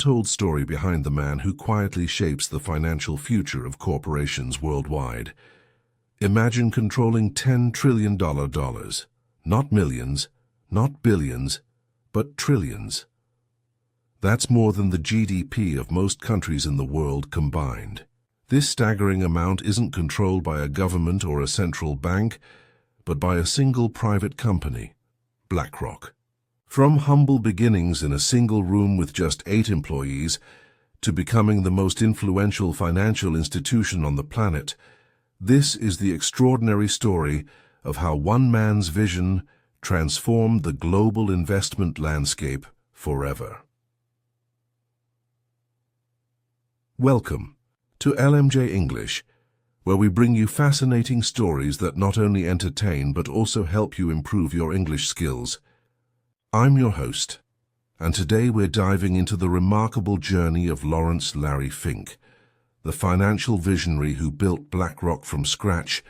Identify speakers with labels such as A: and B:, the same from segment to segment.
A: untold story behind the man who quietly shapes the financial future of corporations worldwide. Imagine controlling $10 trillion dollars. Not millions, not billions, but trillions. That's more than the GDP of most countries in the world combined. This staggering amount isn't controlled by a government or a central bank, but by a single private company, BlackRock. From humble beginnings in a single room with just 8 employees to becoming the most influential financial institution on the planet, this is the extraordinary story of how one man's vision transformed the global investment landscape forever. Welcome to LMJ English, where we bring you fascinating stories that not only entertain but also help you improve your English skills. I'm your host, and today we're diving into the remarkable journey of Lawrence Larry Fink, the financial visionary who built BlackRock from scratch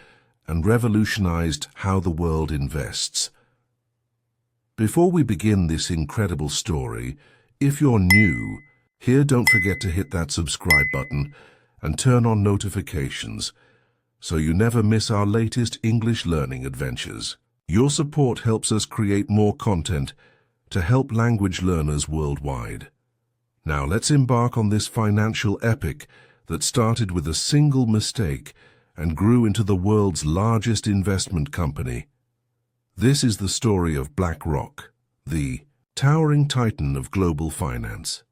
A: and revolutionized how the world invests. Before we begin this incredible story, if you're new here, don't forget to hit that subscribe button and turn on notifications so you never miss our latest English learning adventures. Your support helps us create more content to help language learners worldwide. Now let's embark on this financial epic that started with a single mistake and grew into the world's largest investment company. This is the story of BlackRock, the towering titan of global finance.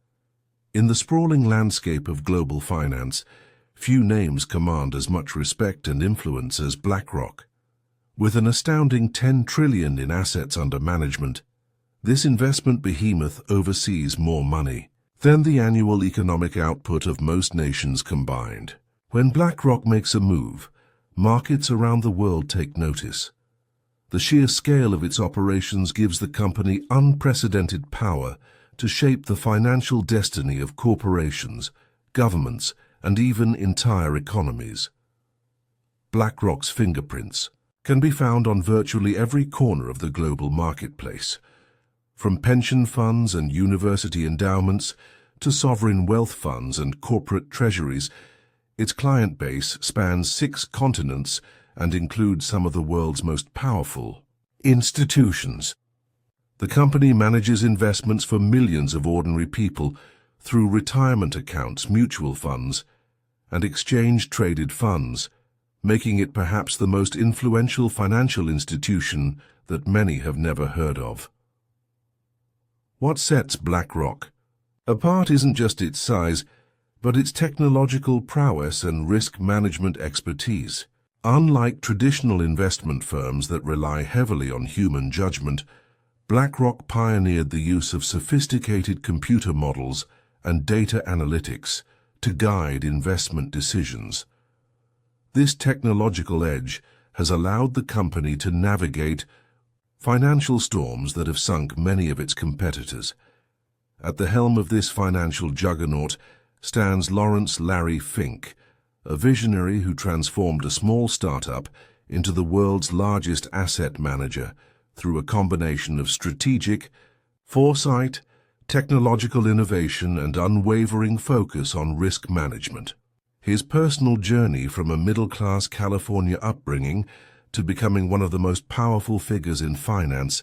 A: In the sprawling landscape of global finance, few names command as much respect and influence as BlackRock. With an astounding $10 trillion in assets under management, this investment behemoth oversees more money than the annual economic output of most nations combined. When BlackRock makes a move, markets around the world take notice. The sheer scale of its operations gives the company unprecedented power to shape the financial destiny of corporations, governments, and even entire economies. BlackRock's fingerprints can be found on virtually every corner of the global marketplace. From pension funds and university endowments to sovereign wealth funds and corporate treasuries, its client base spans 6 continents and includes some of the world's most powerful institutions. The company manages investments for millions of ordinary people through retirement accounts, mutual funds, and exchange-traded funds, making it perhaps the most influential financial institution that many have never heard of. What sets BlackRock apart isn't just its size, but its technological prowess and risk management expertise. Unlike traditional investment firms that rely heavily on human judgment, BlackRock pioneered the use of sophisticated computer models and data analytics to guide investment decisions. This technological edge has allowed the company to navigate financial storms that have sunk many of its competitors. At the helm of this financial juggernaut stands Lawrence Larry Fink, a visionary who transformed a small startup into the world's largest asset manager through a combination of strategic foresight, technological innovation, and unwavering focus on risk management. His personal journey from a middle-class California upbringing to becoming one of the most powerful figures in finance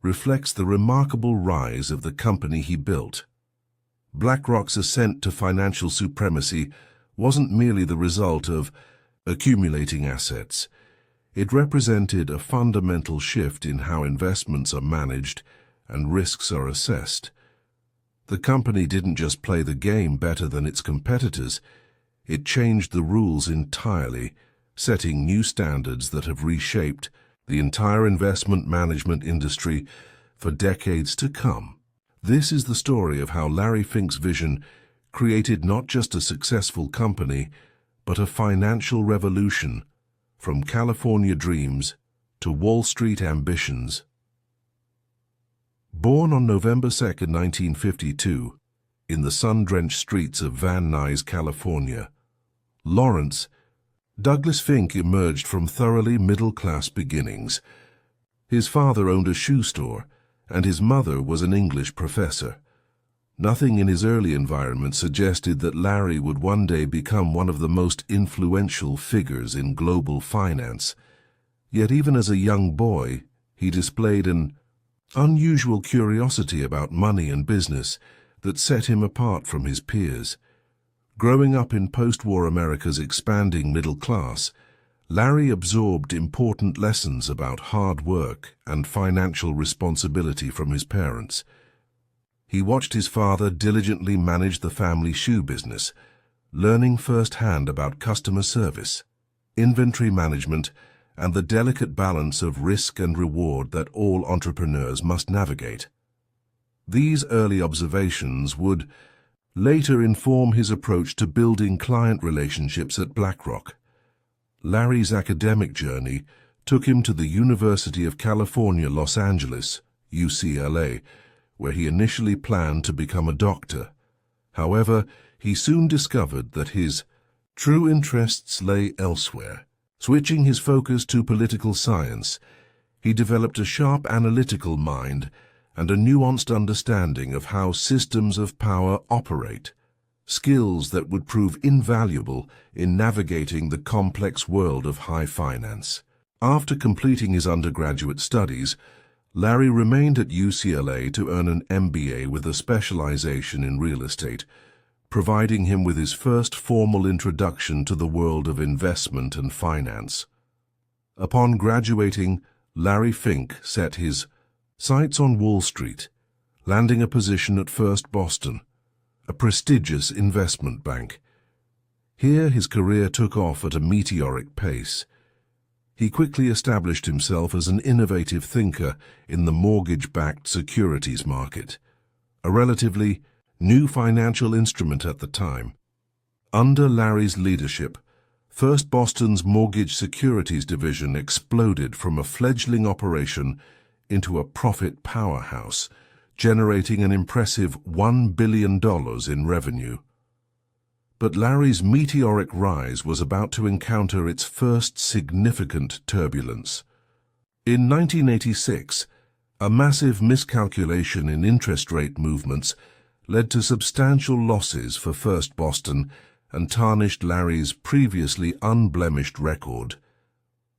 A: reflects the remarkable rise of the company he built. BlackRock's ascent to financial supremacy wasn't merely the result of accumulating assets. It represented a fundamental shift in how investments are managed and risks are assessed. The company didn't just play the game better than its competitors, it changed the rules entirely, setting new standards that have reshaped the entire investment management industry for decades to come. This is the story of how Larry Fink's vision created not just a successful company, but a financial revolution, from California dreams to Wall Street ambitions. Born on November 2, 1952, in the sun-drenched streets of Van Nuys, California, Lawrence Douglas Fink emerged from thoroughly middle-class beginnings. His father owned a shoe store, and his mother was an English professor. Nothing in his early environment suggested that Larry would one day become one of the most influential figures in global finance. Yet even as a young boy, he displayed an unusual curiosity about money and business that set him apart from his peers. Growing up in post-war America's expanding middle class, Larry absorbed important lessons about hard work and financial responsibility from his parents. He watched his father diligently manage the family shoe business, learning firsthand about customer service, inventory management, and the delicate balance of risk and reward that all entrepreneurs must navigate. These early observations would later inform his approach to building client relationships at BlackRock. Larry's academic journey took him to the University of California, Los Angeles, UCLA, where he initially planned to become a doctor. However, he soon discovered that his true interests lay elsewhere. Switching his focus to political science, he developed a sharp analytical mind and a nuanced understanding of how systems of power operate, skills that would prove invaluable in navigating the complex world of high finance. After completing his undergraduate studies, Larry remained at UCLA to earn an MBA with a specialization in real estate, providing him with his first formal introduction to the world of investment and finance. Upon graduating, Larry Fink set his sights on Wall Street, landing a position at First Boston, a prestigious investment bank. Here his career took off at a meteoric pace. He quickly established himself as an innovative thinker in the mortgage-backed securities market, a relatively new financial instrument at the time. Under Larry's leadership, First Boston's mortgage securities division exploded from a fledgling operation into a profit powerhouse, generating an impressive $1 billion in revenue. But Larry's meteoric rise was about to encounter its first significant turbulence. In 1986, a massive miscalculation in interest rate movements led to substantial losses for First Boston and tarnished Larry's previously unblemished record.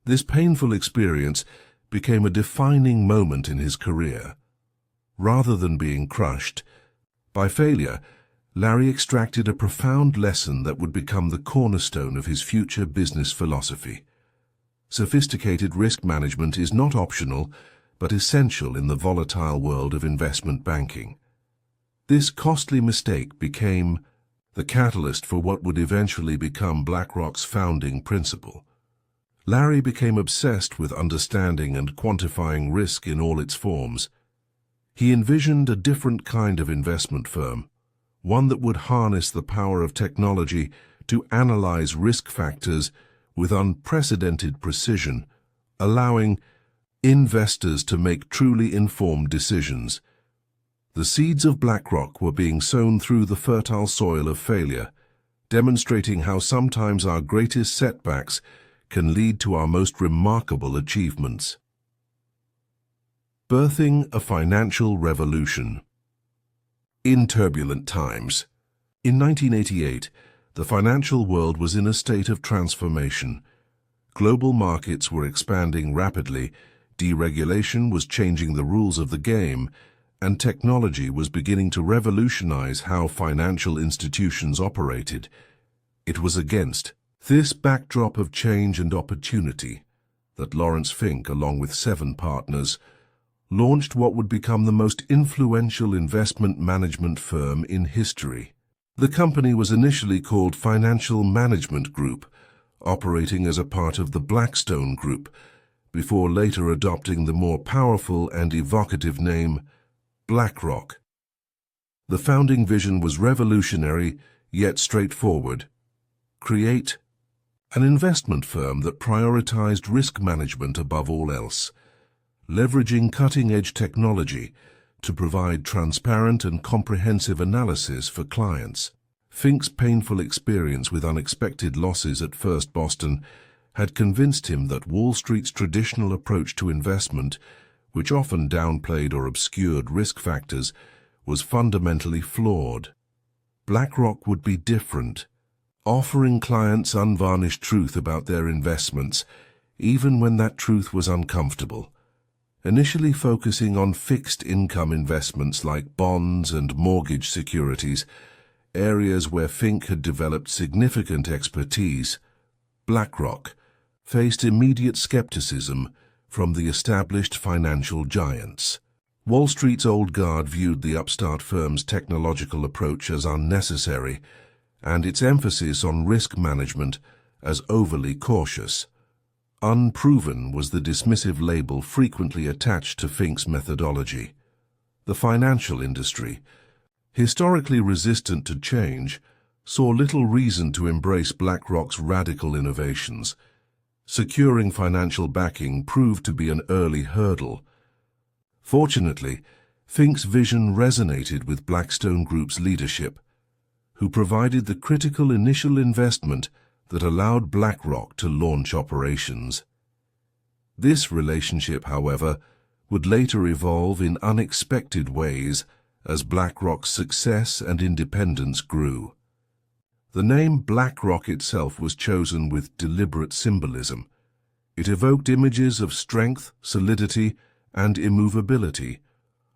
A: This painful experience became a defining moment in his career. Rather than being crushed by failure, Larry extracted a profound lesson that would become the cornerstone of his future business philosophy. Sophisticated risk management is not optional, but essential in the volatile world of investment banking. This costly mistake became the catalyst for what would eventually become BlackRock's founding principle. Larry became obsessed with understanding and quantifying risk in all its forms. He envisioned a different kind of investment firm, one that would harness the power of technology to analyze risk factors with unprecedented precision, allowing investors to make truly informed decisions. The seeds of BlackRock were being sown through the fertile soil of failure, demonstrating how sometimes our greatest setbacks can lead to our most remarkable achievements. Birthing a financial revolution. In turbulent times. In 1988, the financial world was in a state of transformation. Global markets were expanding rapidly, deregulation was changing the rules of the game, and technology was beginning to revolutionize how financial institutions operated. It was against this backdrop of change and opportunity that Larry Fink, along with 7 partners, launched what would become the most influential investment management firm in history. The company was initially called Financial Management Group, operating as a part of the Blackstone Group, before later adopting the more powerful and evocative name BlackRock. The founding vision was revolutionary, yet straightforward. Create an investment firm that prioritized risk management above all else, leveraging cutting-edge technology to provide transparent and comprehensive analysis for clients. Fink's painful experience with unexpected losses at First Boston had convinced him that Wall Street's traditional approach to investment, which often downplayed or obscured risk factors, was fundamentally flawed. BlackRock would be different, offering clients unvarnished truth about their investments, even when that truth was uncomfortable. Initially focusing on fixed income investments like bonds and mortgage securities, areas where Fink had developed significant expertise, BlackRock faced immediate skepticism from the established financial giants. Wall Street's old guard viewed the upstart firm's technological approach as unnecessary and its emphasis on risk management as overly cautious. Unproven was the dismissive label frequently attached to Fink's methodology. The financial industry, historically resistant to change, saw little reason to embrace BlackRock's radical innovations. Securing financial backing proved to be an early hurdle. Fortunately, Fink's vision resonated with Blackstone Group's leadership, who provided the critical initial investment that allowed BlackRock to launch operations. This relationship, however, would later evolve in unexpected ways as BlackRock's success and independence grew. The name BlackRock itself was chosen with deliberate symbolism. It evoked images of strength, solidity, and immovability,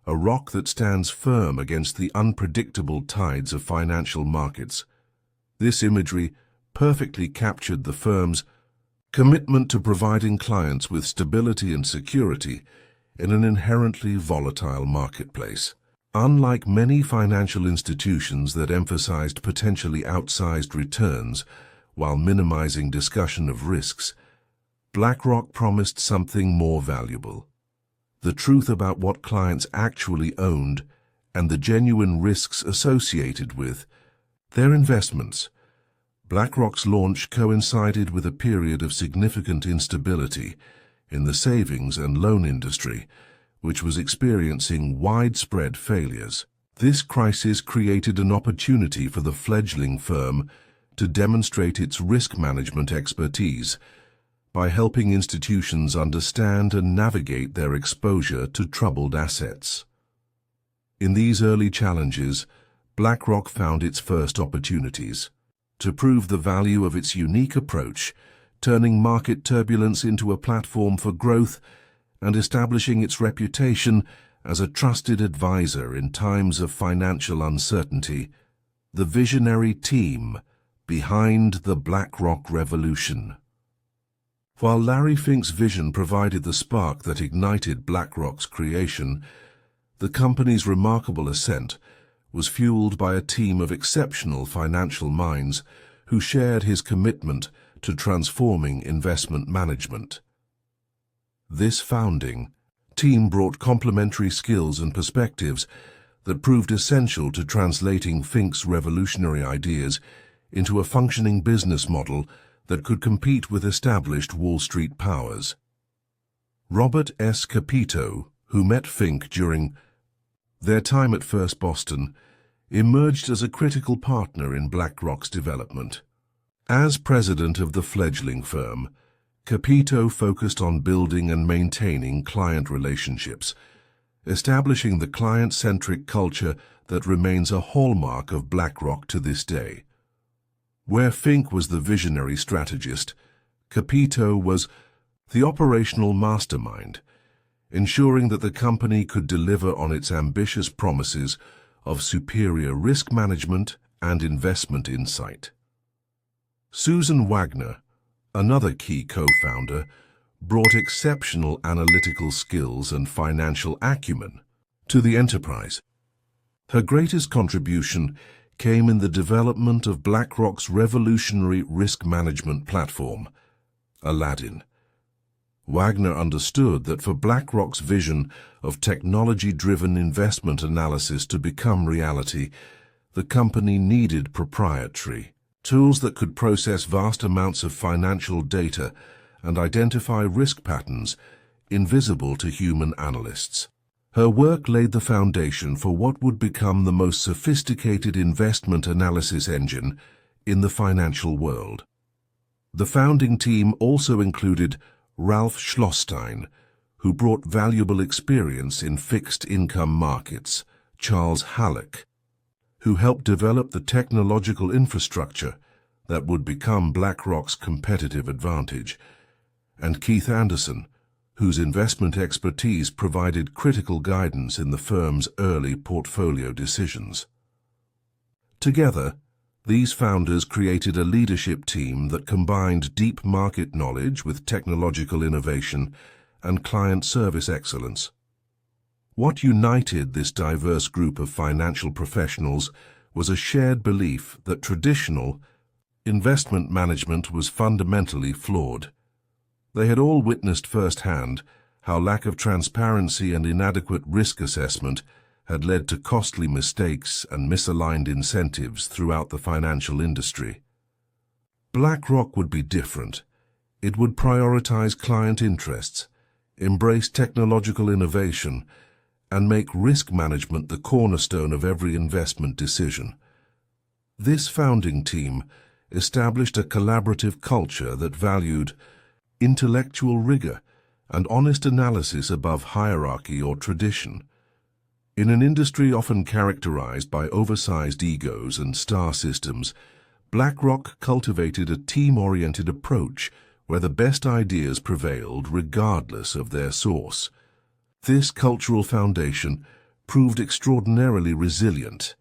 A: a rock that stands firm against the unpredictable tides of financial markets. This imagery perfectly captured the firm's commitment to providing clients with stability and security in an inherently volatile marketplace. Unlike many financial institutions that emphasized potentially outsized returns while minimizing discussion of risks, BlackRock promised something more valuable: the truth about what clients actually owned and the genuine risks associated with their investments. BlackRock's launch coincided with a period of significant instability in the savings and loan industry, which was experiencing widespread failures. This crisis created an opportunity for the fledgling firm to demonstrate its risk management expertise by helping institutions understand and navigate their exposure to troubled assets. In these early challenges, BlackRock found its first opportunities to prove the value of its unique approach, turning market turbulence into a platform for growth and establishing its reputation as a trusted advisor in times of financial uncertainty. The visionary team behind the BlackRock revolution. While Larry Fink's vision provided the spark that ignited BlackRock's creation, the company's remarkable ascent was fueled by a team of exceptional financial minds who shared his commitment to transforming investment management. This founding team brought complementary skills and perspectives that proved essential to translating Fink's revolutionary ideas into a functioning business model that could compete with established Wall Street powers. Robert S. Capito, who met Fink during their time at First Boston, emerged as a critical partner in BlackRock's development. As president of the fledgling firm, Capito focused on building and maintaining client relationships, establishing the client-centric culture that remains a hallmark of BlackRock to this day. Where Fink was the visionary strategist, Capito was the operational mastermind, ensuring that the company could deliver on its ambitious promises of superior risk management and investment insight. Susan Wagner, another key co-founder, brought exceptional analytical skills and financial acumen to the enterprise. Her greatest contribution came in the development of BlackRock's revolutionary risk management platform, Aladdin. Wagner understood that for BlackRock's vision of technology-driven investment analysis to become reality, the company needed proprietary tools that could process vast amounts of financial data and identify risk patterns invisible to human analysts. Her work laid the foundation for what would become the most sophisticated investment analysis engine in the financial world. The founding team also included Ralph Schlosstein, who brought valuable experience in fixed income markets, Charles Halleck, who helped develop the technological infrastructure that would become BlackRock's competitive advantage, and Keith Anderson, whose investment expertise provided critical guidance in the firm's early portfolio decisions. Together, these founders created a leadership team that combined deep market knowledge with technological innovation and client service excellence. What united this diverse group of financial professionals was a shared belief that traditional investment management was fundamentally flawed. They had all witnessed firsthand how lack of transparency and inadequate risk assessment had led to costly mistakes and misaligned incentives throughout the financial industry. BlackRock would be different. It would prioritize client interests, embrace technological innovation, and make risk management the cornerstone of every investment decision. This founding team established a collaborative culture that valued intellectual rigor and honest analysis above hierarchy or tradition. In an industry often characterized by oversized egos and star systems, BlackRock cultivated a team-oriented approach where the best ideas prevailed regardless of their source. This cultural foundation proved extraordinarily resilient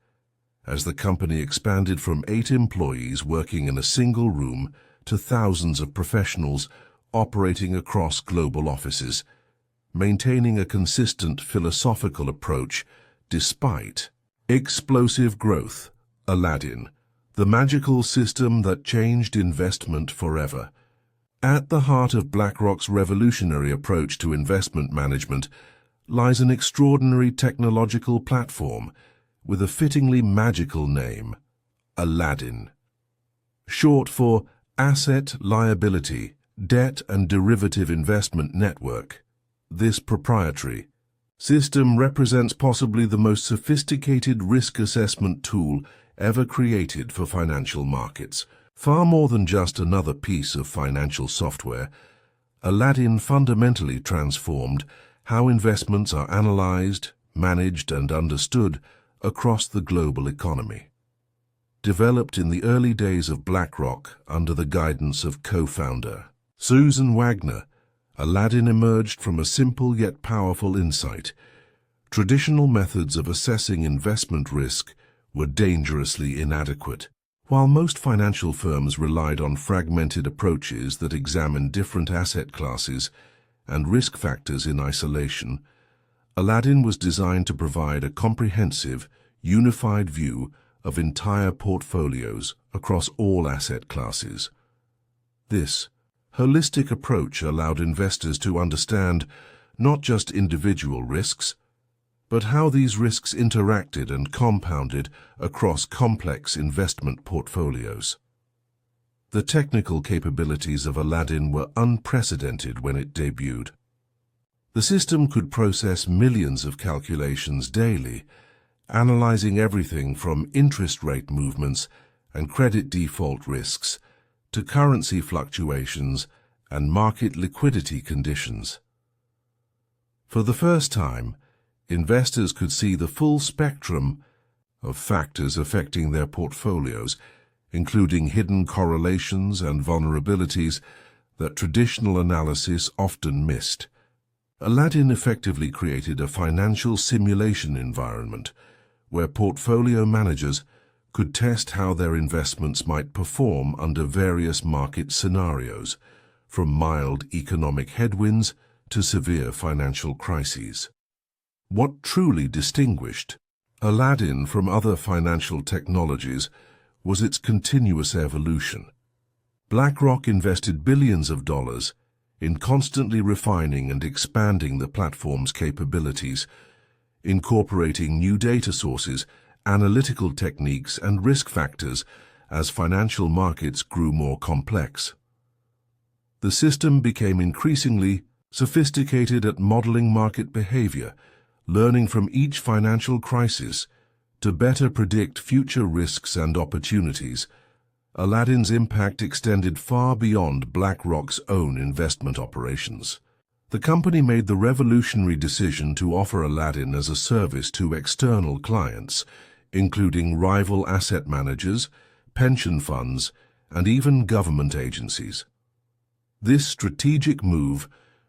A: as the company expanded from 8 employees working in a single room to thousands of professionals operating across global offices, maintaining a consistent philosophical approach despite explosive growth. Aladdin, the magical system that changed investment forever. At the heart of BlackRock's revolutionary approach to investment management lies an extraordinary technological platform with a fittingly magical name, Aladdin. Short for Asset, Liability, Debt and Derivative Investment Network. This proprietary system represents possibly the most sophisticated risk assessment tool ever created for financial markets. Far more than just another piece of financial software, Aladdin fundamentally transformed how investments are analyzed, managed, and understood across the global economy. Developed in the early days of BlackRock under the guidance of co-founder Susan Wagner, Aladdin emerged from a simple yet powerful insight. Traditional methods of assessing investment risk were dangerously inadequate. While most financial firms relied on fragmented approaches that examined different asset classes and risk factors in isolation, Aladdin was designed to provide a comprehensive, unified view of entire portfolios across all asset classes. This holistic approach allowed investors to understand not just individual risks, but how these risks interacted and compounded across complex investment portfolios. The technical capabilities of Aladdin were unprecedented when it debuted. The system could process millions of calculations daily, analyzing everything from interest rate movements and credit default risks to currency fluctuations and market liquidity conditions. For the first time, investors could see the full spectrum of factors affecting their portfolios, including hidden correlations and vulnerabilities that traditional analysis often missed. Aladdin effectively created a financial simulation environment where portfolio managers could test how their investments might perform under various market scenarios, from mild economic headwinds to severe financial crises. What truly distinguished Aladdin from other financial technologies was its continuous evolution. BlackRock invested billions of dollars in constantly refining and expanding the platform's capabilities, incorporating new data sources, analytical techniques, and risk factors as financial markets grew more complex. The system became increasingly sophisticated at modeling market behavior, learning from each financial crisis to better predict future risks and opportunities. Aladdin's impact extended far beyond BlackRock's own investment operations. The company made the revolutionary decision to offer Aladdin as a service to external clients, including rival asset managers, pension funds, and even government agencies. This strategic move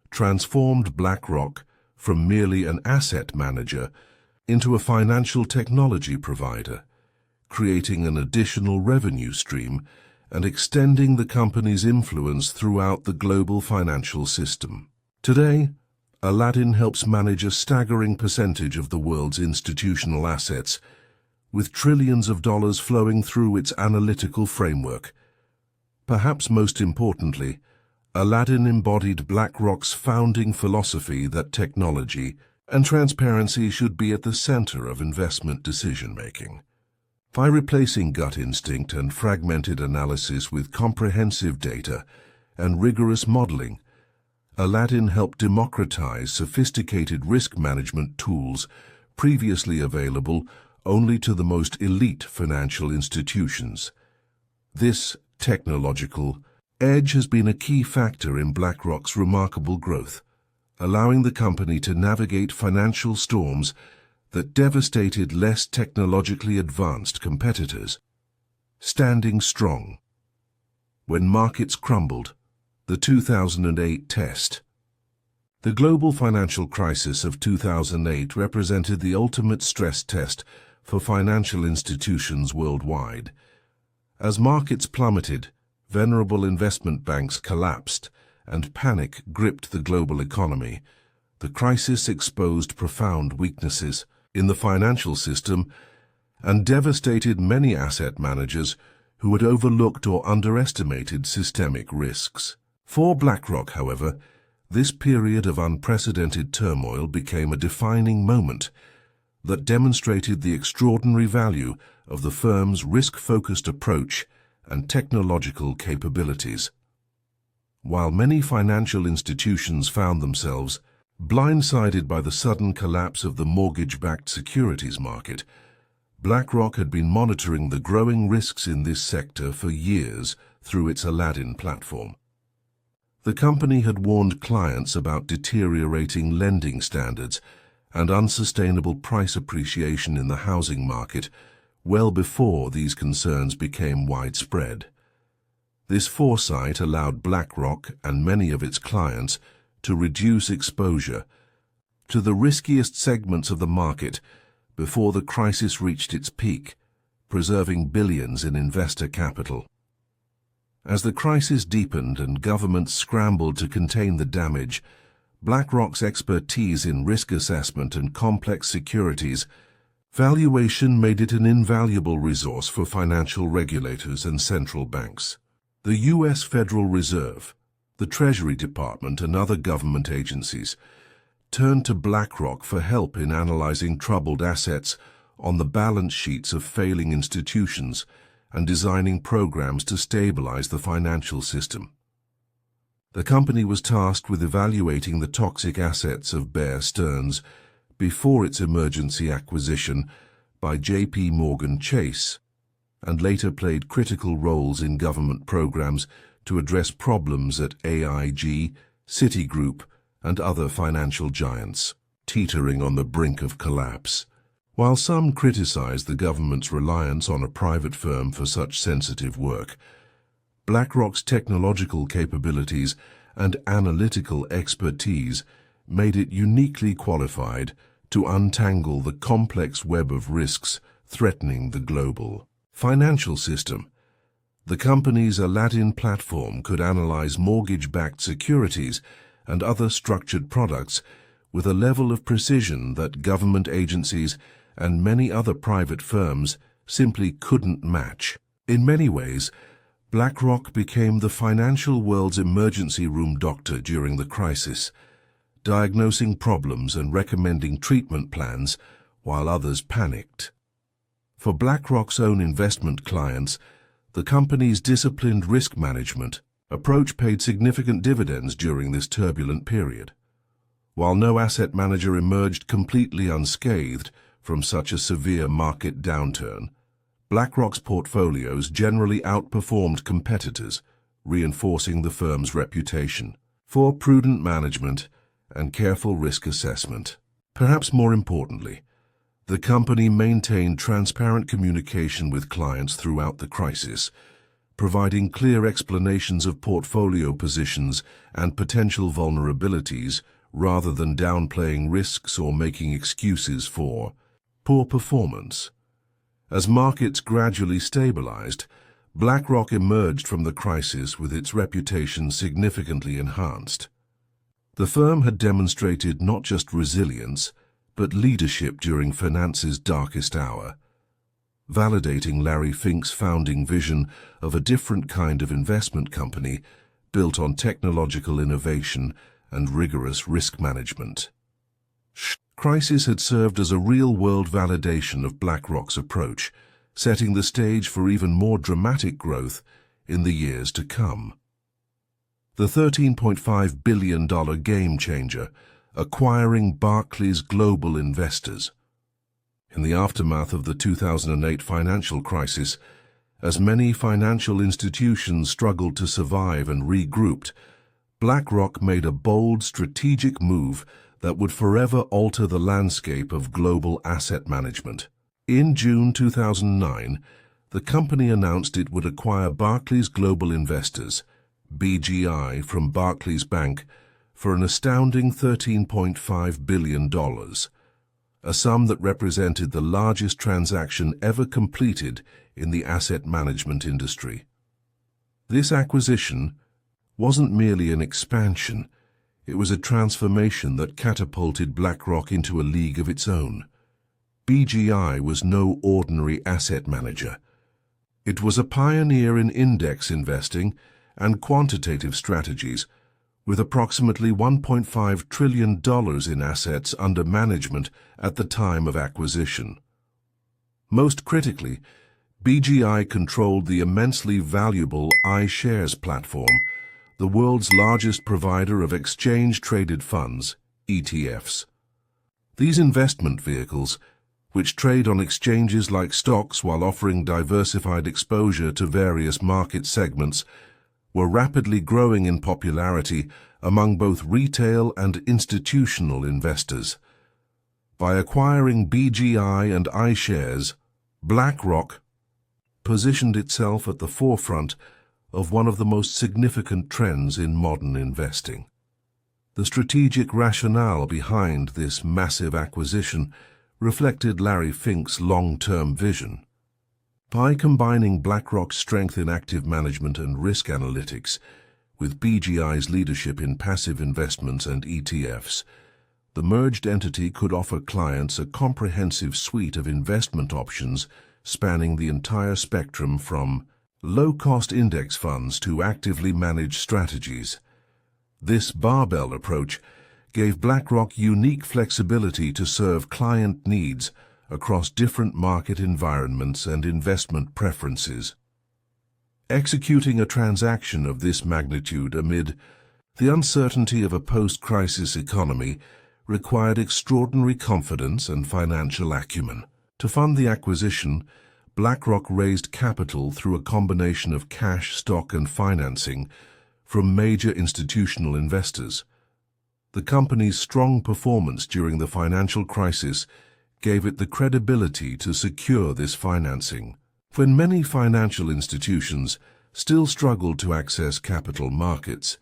A: transformed BlackRock from merely an asset manager into a financial technology provider, creating an additional revenue stream and extending the company's influence throughout the global financial system. Today, Aladdin helps manage a staggering percentage of the world's institutional assets, with trillions of dollars flowing through its analytical framework. Perhaps most importantly, Aladdin embodied BlackRock's founding philosophy that technology and transparency should be at the center of investment decision-making. By replacing gut instinct and fragmented analysis with comprehensive data and rigorous modeling, Aladdin helped democratize sophisticated risk management tools previously available only to the most elite financial institutions. This technological edge has been a key factor in BlackRock's remarkable growth, allowing the company to navigate financial storms that devastated less technologically advanced competitors. Standing strong. When markets crumbled, the 2008 test. The global financial crisis of 2008 represented the ultimate stress test for financial institutions worldwide. As markets plummeted, venerable investment banks collapsed, and panic gripped the global economy. The crisis exposed profound weaknesses in the financial system and devastated many asset managers who had overlooked or underestimated systemic risks. For BlackRock, however, this period of unprecedented turmoil became a defining moment that demonstrated the extraordinary value of the firm's risk-focused approach and technological capabilities. While many financial institutions found themselves blindsided by the sudden collapse of the mortgage-backed securities market, BlackRock had been monitoring the growing risks in this sector for years through its Aladdin platform. The company had warned clients about deteriorating lending standards and unsustainable price appreciation in the housing market well before these concerns became widespread. This foresight allowed BlackRock and many of its clients to reduce exposure to the riskiest segments of the market before the crisis reached its peak, preserving billions in investor capital. As the crisis deepened and governments scrambled to contain the damage, BlackRock's expertise in risk assessment and complex securities valuation made it an invaluable resource for financial regulators and central banks. The U.S. Federal Reserve, the Treasury Department, and other government agencies turned to BlackRock for help in analyzing troubled assets on the balance sheets of failing institutions and designing programs to stabilize the financial system. The company was tasked with evaluating the toxic assets of Bear Stearns before its emergency acquisition by J.P. Morgan Chase, and later played critical roles in government programs to address problems at AIG, Citigroup, and other financial giants, teetering on the brink of collapse. While some criticized the government's reliance on a private firm for such sensitive work, BlackRock's technological capabilities and analytical expertise made it uniquely qualified to untangle the complex web of risks threatening the global financial system. The company's Aladdin platform could analyze mortgage-backed securities and other structured products with a level of precision that government agencies and many other private firms simply couldn't match. In many ways, BlackRock became the financial world's emergency room doctor during the crisis, diagnosing problems and recommending treatment plans while others panicked. For BlackRock's own investment clients, the company's disciplined risk management approach paid significant dividends during this turbulent period. While no asset manager emerged completely unscathed from such a severe market downturn, BlackRock's portfolios generally outperformed competitors, reinforcing the firm's reputation for prudent management and careful risk assessment. Perhaps more importantly, the company maintained transparent communication with clients throughout the crisis, providing clear explanations of portfolio positions and potential vulnerabilities rather than downplaying risks or making excuses for poor performance. As markets gradually stabilized, BlackRock emerged from the crisis with its reputation significantly enhanced. The firm had demonstrated not just resilience, but leadership during finance's darkest hour, validating Larry Fink's founding vision of a different kind of investment company built on technological innovation and rigorous risk management. The crisis had served as a real-world validation of BlackRock's approach, setting the stage for even more dramatic growth in the years to come. The $13.5 billion game-changer, acquiring Barclays Global Investors. In the aftermath of the 2008 financial crisis, as many financial institutions struggled to survive and regrouped, BlackRock made a bold strategic move that would forever alter the landscape of global asset management. In June 2009, the company announced it would acquire Barclays Global Investors, BGI, from Barclays Bank for an astounding $13.5 billion, a sum that represented the largest transaction ever completed in the asset management industry. This acquisition wasn't merely an expansion, it was a transformation that catapulted BlackRock into a league of its own. BGI was no ordinary asset manager. It was a pioneer in index investing and quantitative strategies, with approximately $1.5 trillion in assets under management at the time of acquisition. Most critically, BGI controlled the immensely valuable iShares platform, the world's largest provider of exchange-traded funds, ETFs. These investment vehicles, which trade on exchanges like stocks while offering diversified exposure to various market segments, were rapidly growing in popularity among both retail and institutional investors. By acquiring BGI and iShares, BlackRock positioned itself at the forefront of one of the most significant trends in modern investing. The strategic rationale behind this massive acquisition reflected Larry Fink's long-term vision. By combining BlackRock's strength in active management and risk analytics with BGI's leadership in passive investments and ETFs, the merged entity could offer clients a comprehensive suite of investment options spanning the entire spectrum from low-cost index funds to actively managed strategies. This barbell approach gave BlackRock unique flexibility to serve client needs across different market environments and investment preferences. Executing a transaction of this magnitude amid the uncertainty of a post-crisis economy required extraordinary confidence and financial acumen. To fund the acquisition, BlackRock raised capital through a combination of cash, stock, and financing from major institutional investors. The company's strong performance during the financial crisis gave it the credibility to secure this financing. When many financial institutions still struggled to access capital markets,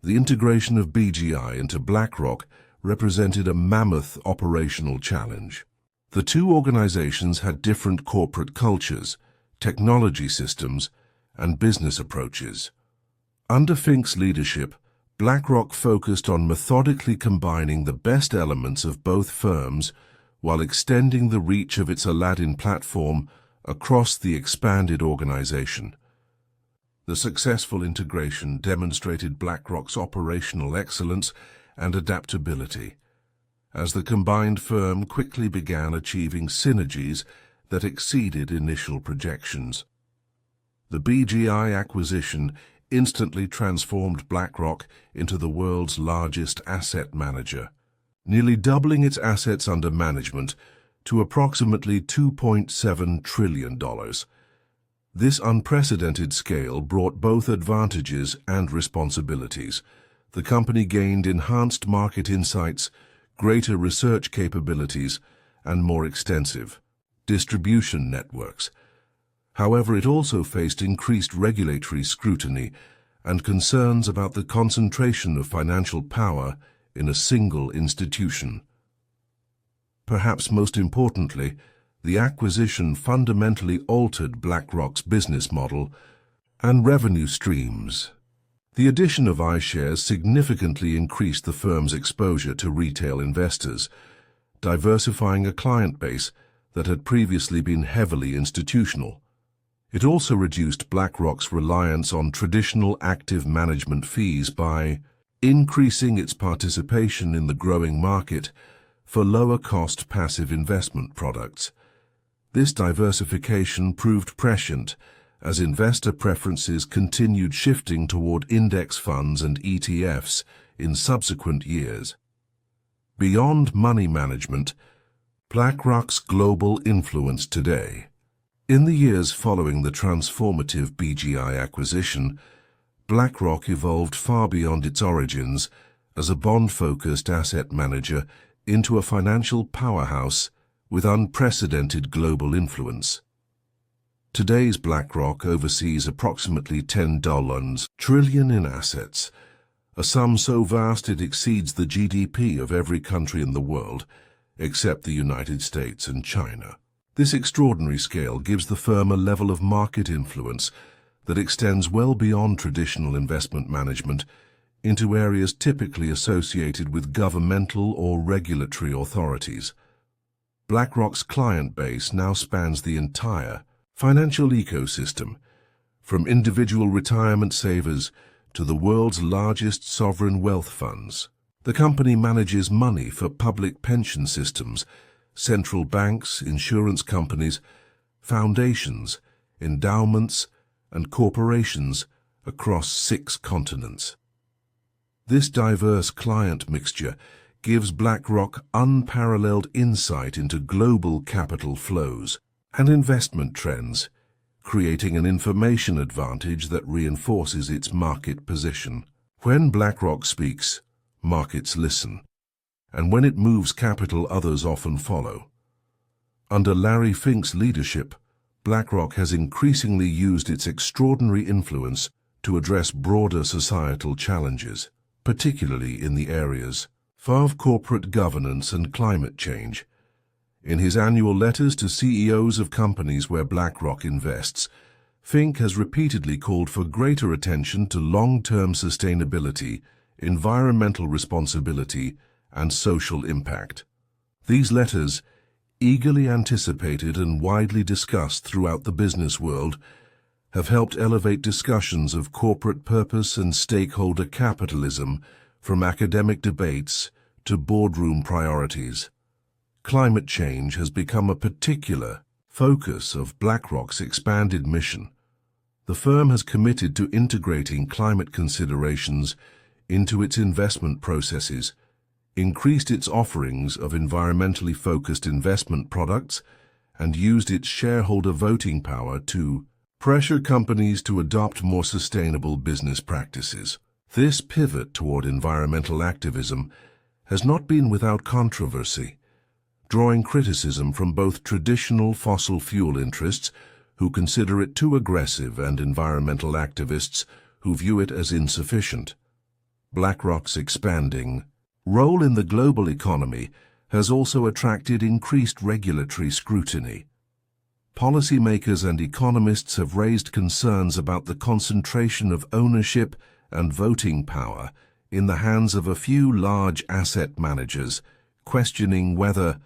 A: the integration of BGI into BlackRock represented a mammoth operational challenge. The two organizations had different corporate cultures, technology systems, and business approaches. Under Fink's leadership, BlackRock focused on methodically combining the best elements of both firms while extending the reach of its Aladdin platform across the expanded organization. The successful integration demonstrated BlackRock's operational excellence and adaptability, as the combined firm quickly began achieving synergies that exceeded initial projections. The BGI acquisition instantly transformed BlackRock into the world's largest asset manager, nearly doubling its assets under management to approximately $2.7 trillion. This unprecedented scale brought both advantages and responsibilities. the company gained enhanced market insights, greater research capabilities, and more extensive distribution networks. However, it also faced increased regulatory scrutiny and concerns about the concentration of financial power in a single institution. Perhaps most importantly, the acquisition fundamentally altered BlackRock's business model and revenue streams. The addition of iShares significantly increased the firm's exposure to retail investors, diversifying a client base that had previously been heavily institutional. It also reduced BlackRock's reliance on traditional active management fees by increasing its participation in the growing market for lower-cost passive investment products. This diversification proved prescient as investor preferences continued shifting toward index funds and ETFs in subsequent years. Beyond money management, BlackRock's global influence today. In the years following the transformative BGI acquisition, BlackRock evolved far beyond its origins as a bond-focused asset manager into a financial powerhouse with unprecedented global influence. Today's BlackRock oversees approximately $10 trillion in assets, a sum so vast it exceeds the GDP of every country in the world, except the United States and China. This extraordinary scale gives the firm a level of market influence that extends well beyond traditional investment management into areas typically associated with governmental or regulatory authorities. BlackRock's client base now spans the entire financial ecosystem, from individual retirement savers to the world's largest sovereign wealth funds. The company manages money for public pension systems, central banks, insurance companies, foundations, endowments, and corporations across 6 continents. This diverse client mixture gives BlackRock unparalleled insight into global capital flows and investment trends, creating an information advantage that reinforces its market position. When BlackRock speaks, markets listen, and when it moves capital, others often follow. Under Larry Fink's leadership, BlackRock has increasingly used its extraordinary influence to address broader societal challenges, particularly in the areas of corporate governance and climate change. In his annual letters to CEOs of companies where BlackRock invests, Fink has repeatedly called for greater attention to long-term sustainability, environmental responsibility, and social impact. These letters, eagerly anticipated and widely discussed throughout the business world, have helped elevate discussions of corporate purpose and stakeholder capitalism from academic debates to boardroom priorities. Climate change has become a particular focus of BlackRock's expanded mission. The firm has committed to integrating climate considerations into its investment processes, increased its offerings of environmentally focused investment products, and used its shareholder voting power to pressure companies to adopt more sustainable business practices. This pivot toward environmental activism has not been without controversy, drawing criticism from both traditional fossil fuel interests who consider it too aggressive and environmental activists who view it as insufficient. BlackRock's expanding role in the global economy has also attracted increased regulatory scrutiny. Policymakers and economists have raised concerns about the concentration of ownership and voting power in the hands of a few large asset managers, questioning whether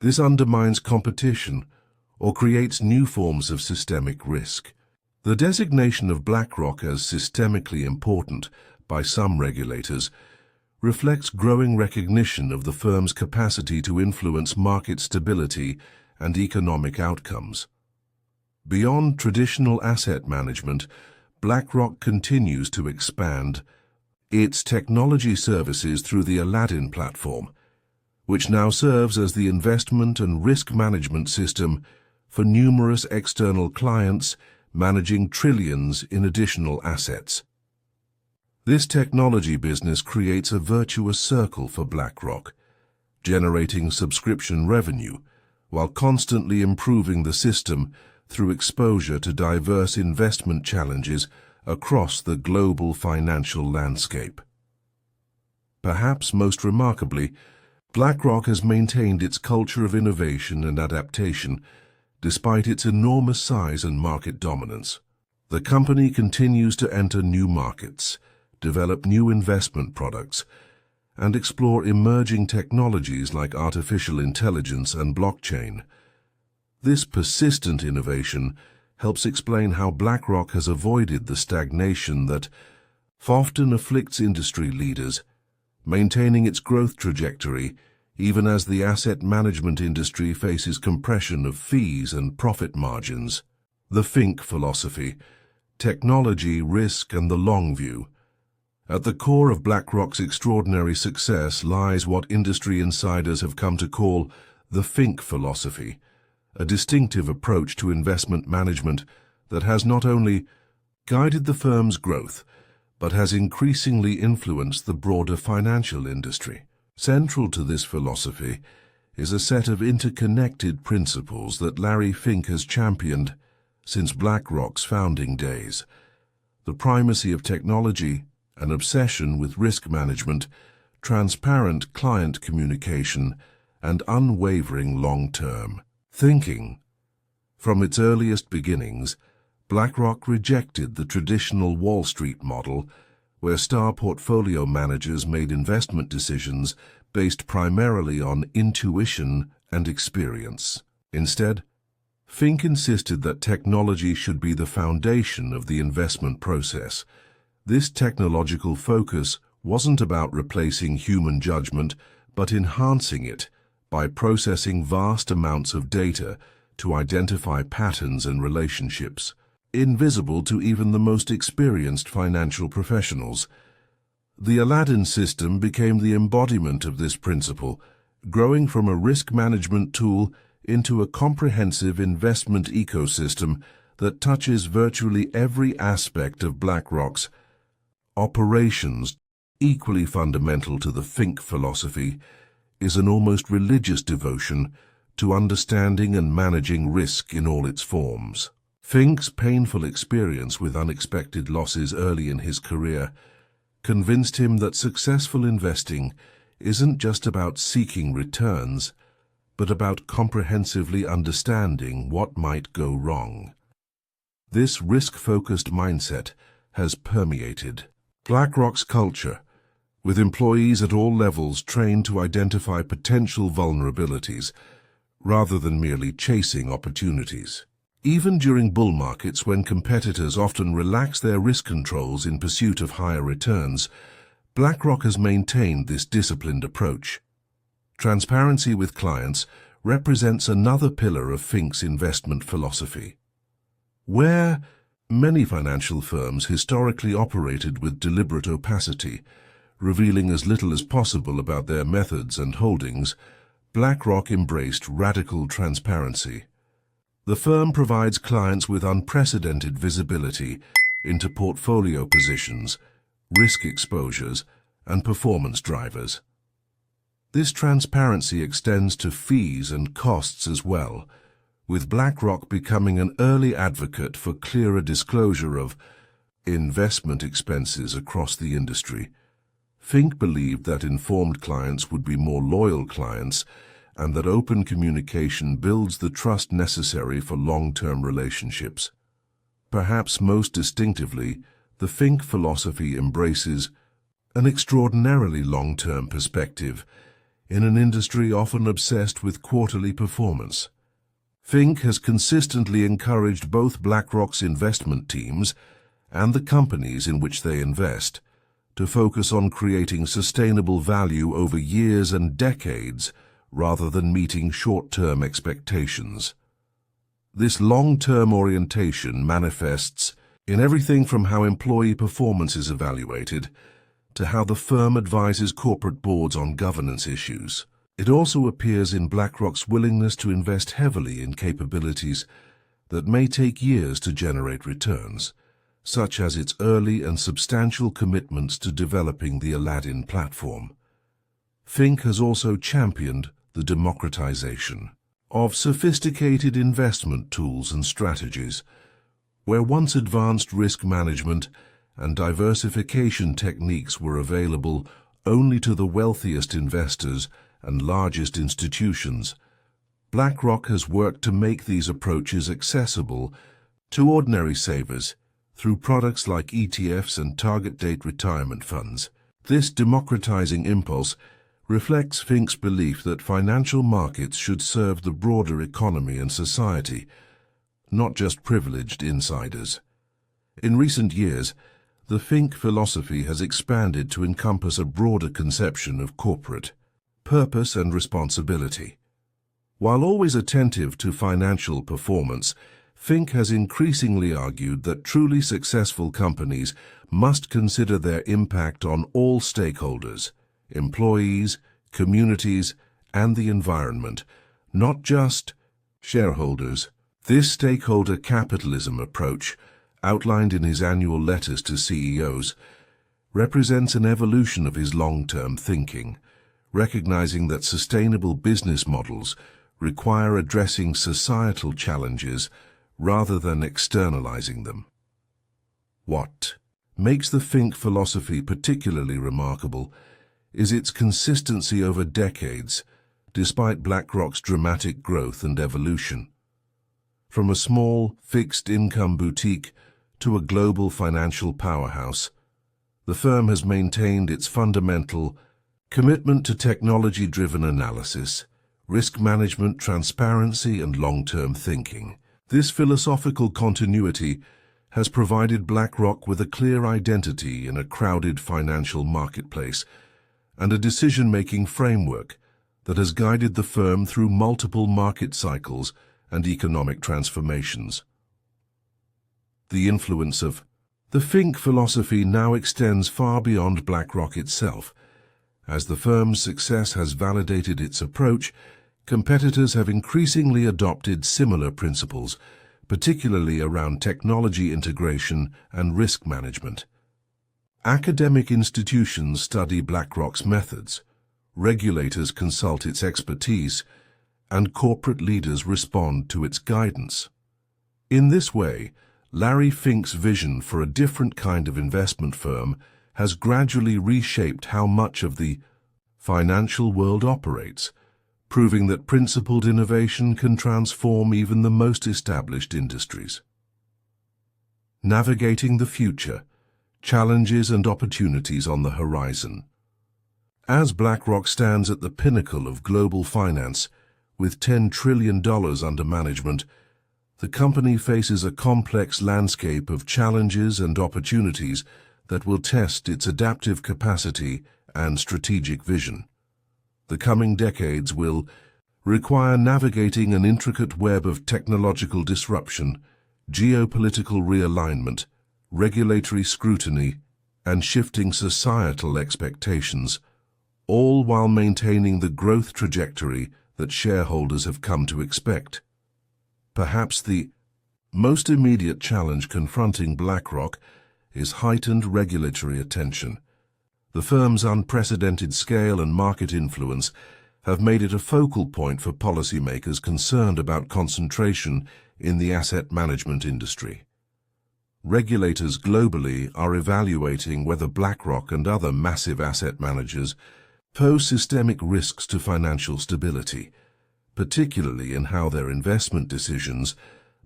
A: this undermines competition or creates new forms of systemic risk. The designation of BlackRock as systemically important by some regulators reflects growing recognition of the firm's capacity to influence market stability and economic outcomes. Beyond traditional asset management, BlackRock continues to expand its technology services through the Aladdin platform, which now serves as the investment and risk management system for numerous external clients managing trillions in additional assets. This technology business creates a virtuous circle for BlackRock, generating subscription revenue while constantly improving the system through exposure to diverse investment challenges across the global financial landscape. Perhaps most remarkably, BlackRock has maintained its culture of innovation and adaptation despite its enormous size and market dominance. The company continues to enter new markets, develop new investment products, and explore emerging technologies like artificial intelligence and blockchain. This persistent innovation helps explain how BlackRock has avoided the stagnation that often afflicts industry leaders, maintaining its growth trajectory even as the asset management industry faces compression of fees and profit margins. The Fink philosophy: technology, risk, and the long view. At the core of BlackRock's extraordinary success lies what industry insiders have come to call the Fink philosophy, a distinctive approach to investment management that has not only guided the firm's growth, but has increasingly influenced the broader financial industry. Central to this philosophy is a set of interconnected principles that Larry Fink has championed since BlackRock's founding days: the primacy of technology, an obsession with risk management, transparent client communication, and unwavering long-term thinking. From its earliest beginnings, BlackRock rejected the traditional Wall Street model, where star portfolio managers made investment decisions based primarily on intuition and experience. Instead, Fink insisted that technology should be the foundation of the investment process. This technological focus wasn't about replacing human judgment, but enhancing it by processing vast amounts of data to identify patterns and relationships, invisible to even the most experienced financial professionals. The Aladdin system became the embodiment of this principle, growing from a risk management tool into a comprehensive investment ecosystem that touches virtually every aspect of BlackRock's operations. Equally fundamental to the Fink philosophy is an almost religious devotion to understanding and managing risk in all its forms. Fink's painful experience with unexpected losses early in his career convinced him that successful investing isn't just about seeking returns, but about comprehensively understanding what might go wrong. This risk-focused mindset has permeated BlackRock's culture, with employees at all levels trained to identify potential vulnerabilities rather than merely chasing opportunities. Even during bull markets, when competitors often relax their risk controls in pursuit of higher returns, BlackRock has maintained this disciplined approach. Transparency with clients represents another pillar of Fink's investment philosophy. Where many financial firms historically operated with deliberate opacity, revealing as little as possible about their methods and holdings, BlackRock embraced radical transparency. The firm provides clients with unprecedented visibility into portfolio positions, risk exposures, and performance drivers. This transparency extends to fees and costs as well, with BlackRock becoming an early advocate for clearer disclosure of investment expenses across the industry. Fink believed that informed clients would be more loyal clients, and that open communication builds the trust necessary for long-term relationships. Perhaps most distinctively, the Fink philosophy embraces an extraordinarily long-term perspective in an industry often obsessed with quarterly performance. Fink has consistently encouraged both BlackRock's investment teams and the companies in which they invest to focus on creating sustainable value over years and decades rather than meeting short-term expectations. This long-term orientation manifests in everything from how employee performance is evaluated to how the firm advises corporate boards on governance issues. It also appears in BlackRock's willingness to invest heavily in capabilities that may take years to generate returns, such as its early and substantial commitments to developing the Aladdin platform. Fink has also championed the democratization of sophisticated investment tools and strategies, where once advanced risk management and diversification techniques were available only to the wealthiest investors and largest institutions. BlackRock has worked to make these approaches accessible to ordinary savers through products like ETFs and target-date retirement funds. This democratizing impulse reflects Fink's belief that financial markets should serve the broader economy and society, not just privileged insiders. In recent years, the Fink philosophy has expanded to encompass a broader conception of corporate purpose and responsibility. While always attentive to financial performance, Fink has increasingly argued that truly successful companies must consider their impact on all stakeholders, employees, communities, and the environment, not just shareholders. This stakeholder capitalism approach, outlined in his annual letters to CEOs, represents an evolution of his long-term thinking, recognizing that sustainable business models require addressing societal challenges rather than externalizing them. What makes the Fink philosophy particularly remarkable is its consistency over decades, despite BlackRock's dramatic growth and evolution. From a small, fixed-income boutique to a global financial powerhouse, the firm has maintained its fundamental commitment to technology-driven analysis, risk management, transparency, and long-term thinking. This philosophical continuity has provided BlackRock with a clear identity in a crowded financial marketplace and a decision-making framework that has guided the firm through multiple market cycles and economic transformations. The influence of the Fink philosophy now extends far beyond BlackRock itself. As the firm's success has validated its approach, competitors have increasingly adopted similar principles, particularly around technology integration and risk management. Academic institutions study BlackRock's methods, regulators consult its expertise, and corporate leaders respond to its guidance. In this way, Larry Fink's vision for a different kind of investment firm has gradually reshaped how much of the financial world operates, proving that principled innovation can transform even the most established industries. Navigating the future, challenges and opportunities on the horizon. As BlackRock stands at the pinnacle of global finance, with $10 trillion under management, the company faces a complex landscape of challenges and opportunities that will test its adaptive capacity and strategic vision. The coming decades will require navigating an intricate web of technological disruption, geopolitical realignment, regulatory scrutiny, and shifting societal expectations, all while maintaining the growth trajectory that shareholders have come to expect. Perhaps the most immediate challenge confronting BlackRock is heightened regulatory attention. The firm's unprecedented scale and market influence have made it a focal point for policymakers concerned about concentration in the asset management industry. Regulators globally are evaluating whether BlackRock and other massive asset managers pose systemic risks to financial stability, particularly in how their investment decisions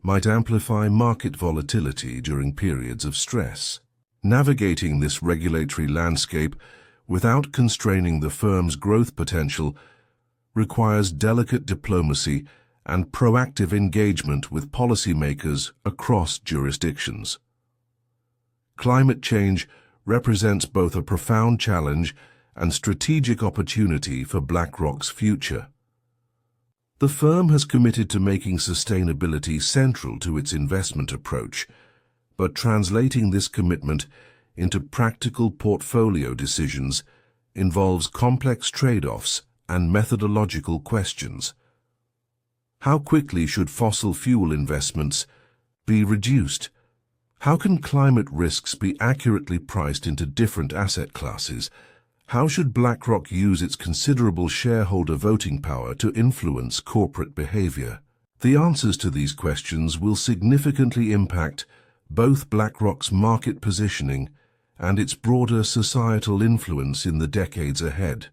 A: might amplify market volatility during periods of stress. Navigating this regulatory landscape without constraining the firm's growth potential requires delicate diplomacy and proactive engagement with policymakers across jurisdictions. Climate change represents both a profound challenge and strategic opportunity for BlackRock's future. The firm has committed to making sustainability central to its investment approach, but translating this commitment into practical portfolio decisions involves complex trade-offs and methodological questions. How quickly should fossil fuel investments be reduced? How can climate risks be accurately priced into different asset classes? How should BlackRock use its considerable shareholder voting power to influence corporate behavior? The answers to these questions will significantly impact both BlackRock's market positioning and its broader societal influence in the decades ahead.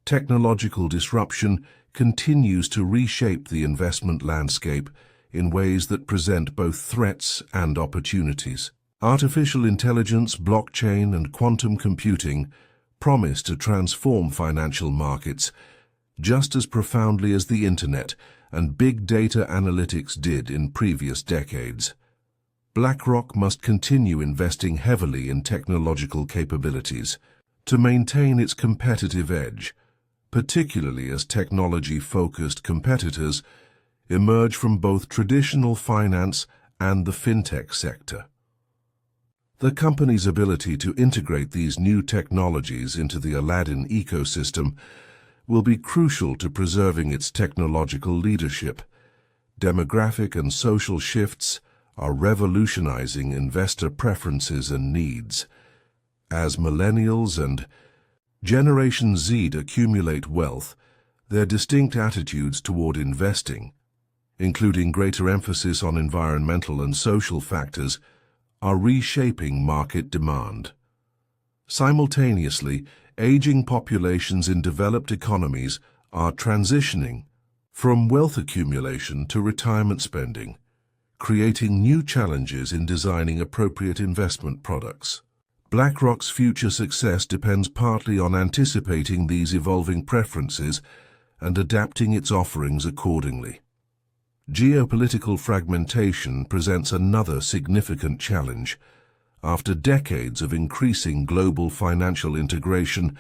A: Technological disruption continues to reshape the investment landscape in ways that present both threats and opportunities. Artificial intelligence, blockchain, and quantum computing promise to transform financial markets just as profoundly as the Internet and big data analytics did in previous decades. BlackRock must continue investing heavily in technological capabilities to maintain its competitive edge, particularly as technology-focused competitors emerge from both traditional finance and the fintech sector. The company's ability to integrate these new technologies into the Aladdin ecosystem will be crucial to preserving its technological leadership. Demographic and social shifts are revolutionizing investor preferences and needs. As millennials and Generation Z accumulate wealth, their distinct attitudes toward investing, including greater emphasis on environmental and social factors, are reshaping market demand. Simultaneously, aging populations in developed economies are transitioning from wealth accumulation to retirement spending, creating new challenges in designing appropriate investment products. BlackRock's future success depends partly on anticipating these evolving preferences and adapting its offerings accordingly. Geopolitical fragmentation presents another significant challenge. After decades of increasing global financial integration,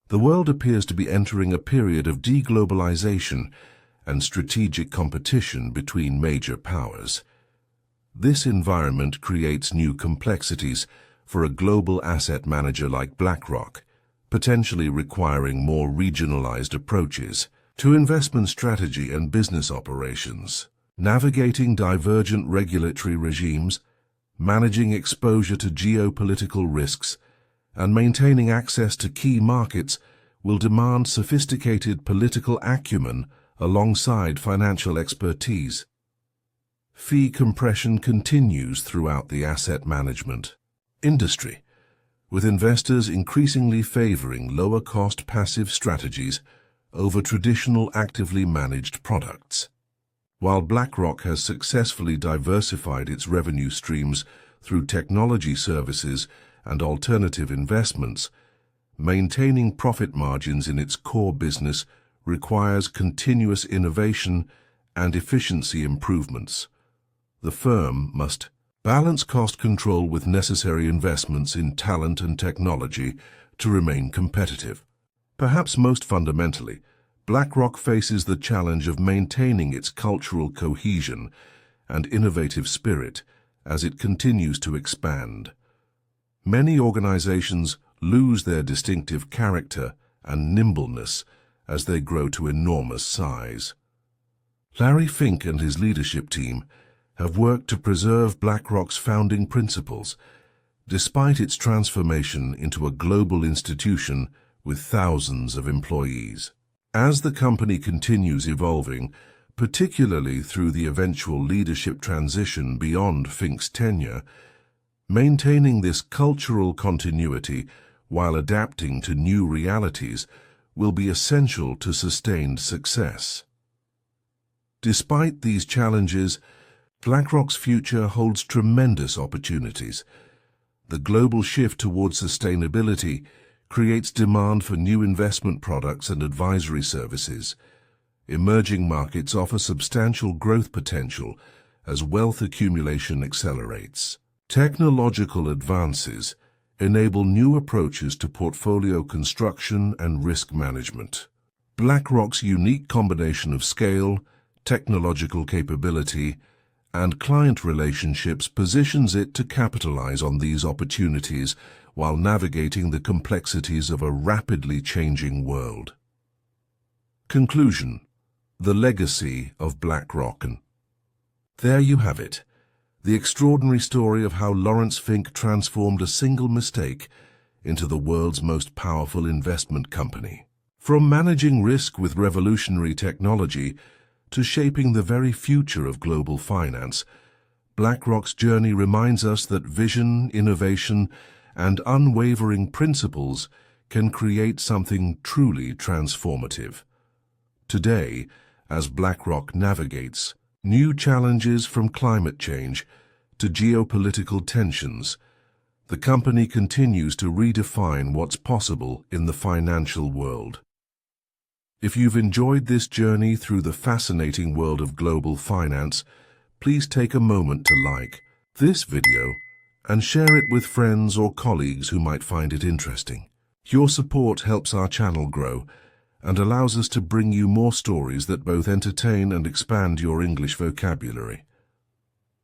A: the world appears to be entering a period of deglobalization and strategic competition between major powers. This environment creates new complexities for a global asset manager like BlackRock, potentially requiring more regionalized approaches to investment strategy and business operations. Navigating divergent regulatory regimes, managing exposure to geopolitical risks, and maintaining access to key markets will demand sophisticated political acumen alongside financial expertise. Fee compression continues throughout the asset management industry, with investors increasingly favoring lower-cost passive strategies over traditional actively managed products. While BlackRock has successfully diversified its revenue streams through technology services and alternative investments, maintaining profit margins in its core business requires continuous innovation and efficiency improvements. The firm must balance cost control with necessary investments in talent and technology to remain competitive. Perhaps most fundamentally, BlackRock faces the challenge of maintaining its cultural cohesion and innovative spirit as it continues to expand. Many organizations lose their distinctive character and nimbleness as they grow to enormous size. Larry Fink and his leadership team have worked to preserve BlackRock's founding principles, despite its transformation into a global institution with thousands of employees. As the company continues evolving, particularly through the eventual leadership transition beyond Fink's tenure, maintaining this cultural continuity while adapting to new realities will be essential to sustained success. Despite these challenges, BlackRock's future holds tremendous opportunities. The global shift towards sustainability creates demand for new investment products and advisory services. Emerging markets offer substantial growth potential as wealth accumulation accelerates. Technological advances enable new approaches to portfolio construction and risk management. BlackRock's unique combination of scale, technological capability, and client relationships positions it to capitalize on these opportunities while navigating the complexities of a rapidly changing world. Conclusion: the legacy of BlackRock. There you have it, The extraordinary story of how Larry Fink transformed a single mistake into the world's most powerful investment company. From managing risk with revolutionary technology to shaping the very future of global finance, BlackRock's journey reminds us that vision, innovation, and unwavering principles can create something truly transformative. Today, as BlackRock navigates new challenges from climate change to geopolitical tensions, the company continues to redefine what's possible in the financial world. If you've enjoyed this journey through the fascinating world of global finance, please take a moment to like this video and share it with friends or colleagues who might find it interesting. Your support helps our channel grow and allows us to bring you more stories that both entertain and expand your English vocabulary.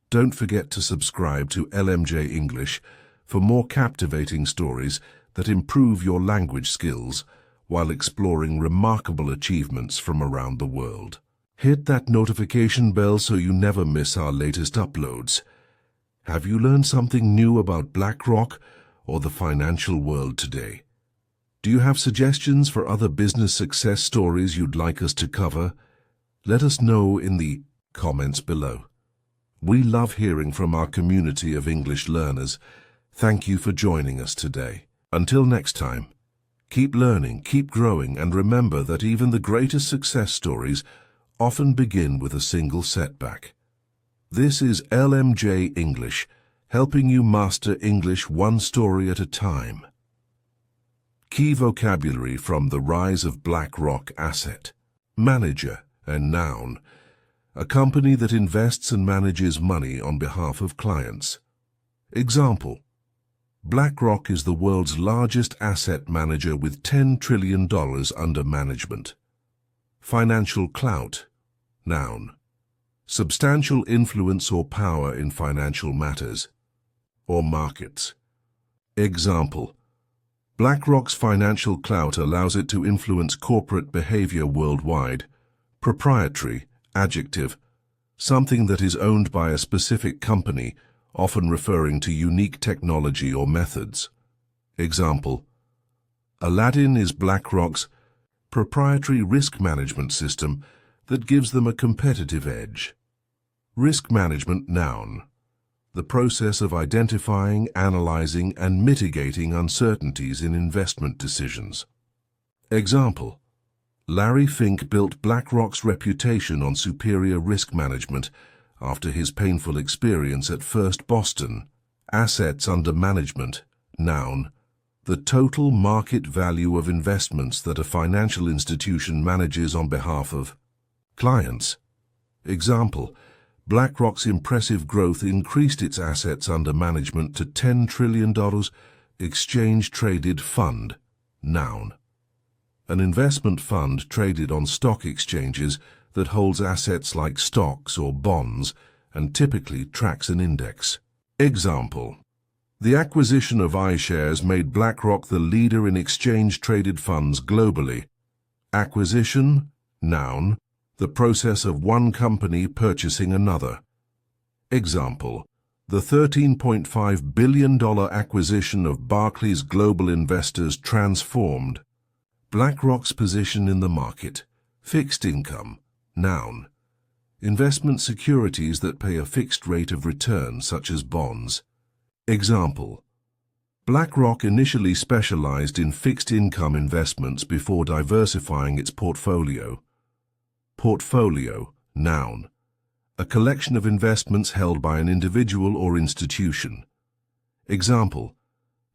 A: Don't forget to subscribe to LMJ English for more captivating stories that improve your language skills while exploring remarkable achievements from around the world. Hit that notification bell so you never miss our latest uploads. Have you learned something new about BlackRock or the financial world today? Do you have suggestions for other business success stories you'd like us to cover? Let us know in the comments below. We love hearing from our community of English learners. Thank you for joining us today. Until next time, keep learning, keep growing, and remember that even the greatest success stories often begin with a single setback. This is LMJ English, helping you master English one story at a time. Key vocabulary from The Rise of BlackRock: asset, manager, and noun. A company that invests and manages money on behalf of clients. Example: BlackRock is the world's largest asset manager with $10 trillion under management. Financial clout, noun. Substantial influence or power in financial matters or markets. Example: BlackRock's financial clout allows it to influence corporate behavior worldwide. Proprietary, adjective, something that is owned by a specific company, often referring to unique technology or methods. Example: Aladdin is BlackRock's proprietary risk management system that gives them a competitive edge. Risk management, noun. The process of identifying, analyzing, and mitigating uncertainties in investment decisions. Example: Larry Fink built BlackRock's reputation on superior risk management after his painful experience at First Boston. Assets under management, noun. The total market value of investments that a financial institution manages on behalf of clients. Example: BlackRock's impressive growth increased its assets under management to $10 trillion. Exchange-traded fund, noun. An investment fund traded on stock exchanges that holds assets like stocks or bonds and typically tracks an index. Example: the acquisition of iShares made BlackRock the leader in exchange-traded funds globally. Acquisition, noun. The process of one company purchasing another. Example: the $13.5 billion acquisition of Barclays Global Investors transformed BlackRock's position in the market. Fixed income, noun. Investment securities that pay a fixed rate of return, such as bonds. Example: BlackRock initially specialized in fixed income investments before diversifying its portfolio. Portfolio, noun. A collection of investments held by an individual or institution. Example: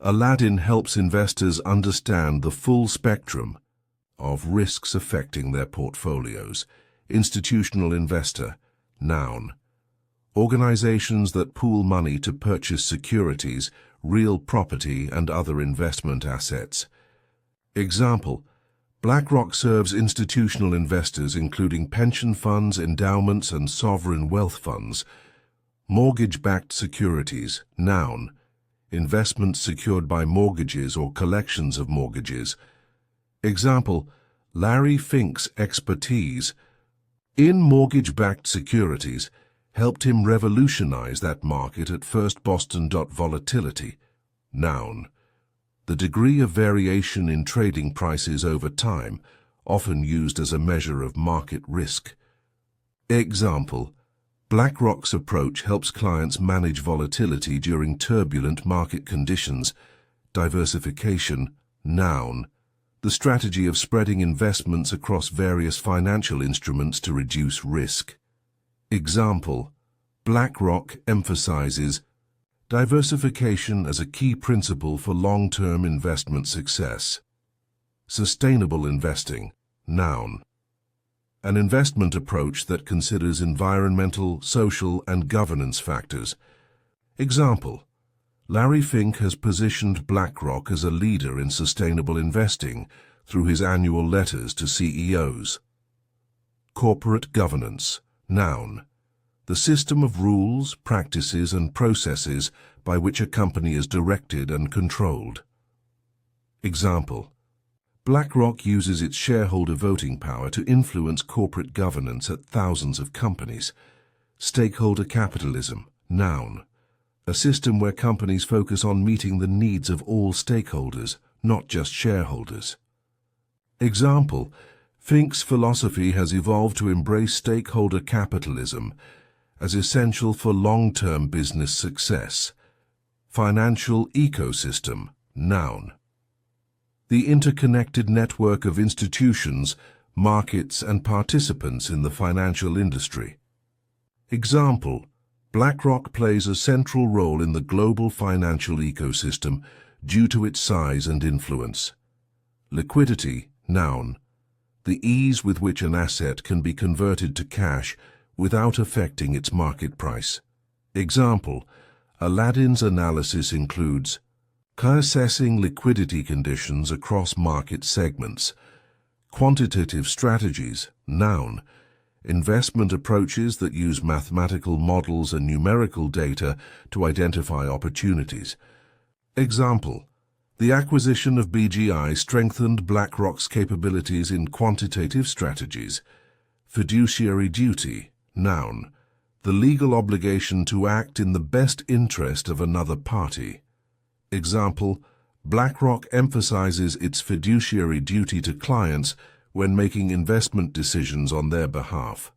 A: Aladdin helps investors understand the full spectrum of risks affecting their portfolios. Institutional investor, noun. Organizations that pool money to purchase securities, real property, and other investment assets. Example: BlackRock serves institutional investors including pension funds, endowments, and sovereign wealth funds. Mortgage-backed securities, noun. Investments secured by mortgages or collections of mortgages. Example: Larry Fink's expertise in mortgage-backed securities helped him revolutionize that market at first. Boston. Volatility. Noun. The degree of variation in trading prices over time, often used as a measure of market risk. Example: BlackRock's approach helps clients manage volatility during turbulent market conditions. Diversification. Noun. The strategy of spreading investments across various financial instruments to reduce risk. Example: BlackRock emphasizes diversification as a key principle for long-term investment success. Sustainable investing. Noun. An investment approach that considers environmental, social, and governance factors. Example: Larry Fink has positioned BlackRock as a leader in sustainable investing through his annual letters to CEOs. Corporate governance. Noun. The system of rules, practices, and processes by which a company is directed and controlled. Example: BlackRock uses its shareholder voting power to influence corporate governance at thousands of companies. Stakeholder capitalism. Noun. A system where companies focus on meeting the needs of all stakeholders, not just shareholders. Example: Fink's philosophy has evolved to embrace stakeholder capitalism as essential for long-term business success. Financial ecosystem. Noun. The interconnected network of institutions, markets, and participants in the financial industry. Example: BlackRock plays a central role in the global financial ecosystem due to its size and influence. Liquidity. Noun. The ease with which an asset can be converted to cash without affecting its market price. Example: Aladdin's analysis includes assessing liquidity conditions across market segments. Quantitative strategies. Noun. Investment approaches that use mathematical models and numerical data to identify opportunities. Example: The acquisition of BGI strengthened BlackRock's capabilities in quantitative strategies. Fiduciary duty. Noun. The legal obligation to act in the best interest of another party. Example: BlackRock emphasizes its fiduciary duty to clients when making investment decisions on their behalf.